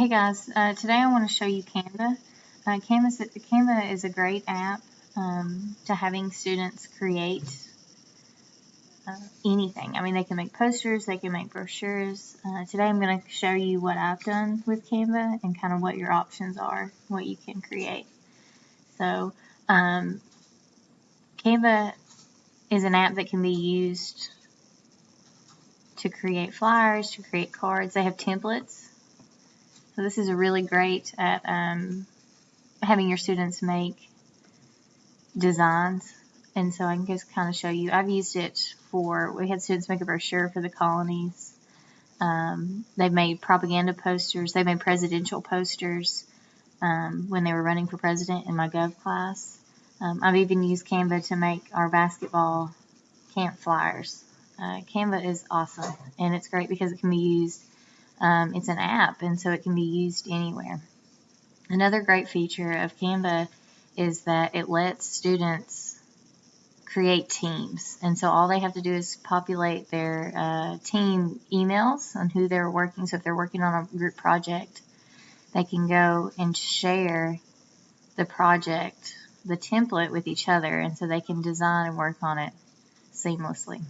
Hey guys, today I want to show you Canva. Canva is a great app to having students create anything. I mean, they can make posters, they can make brochures. Today I'm going to show you what I've done with Canva and kind of what your options are, what you can create. So Canva is an app that can be used to create flyers, to create cards. They have templates. So this is really great at having your students make designs. And so I can just kind of show you. I've used it we had students make a brochure for the colonies. They made propaganda posters. They made presidential posters when they were running for president in my Gov class. I've even used Canva to make our basketball camp flyers. Canva is awesome, and it's great because it can be used. It's an app, and so it can be used anywhere. Another great feature of Canva is that it lets students create teams. And so all they have to do is populate their team emails on who they're working. So if they're working on a group project, they can go and share the project, the template with each other. And so they can design and work on it seamlessly.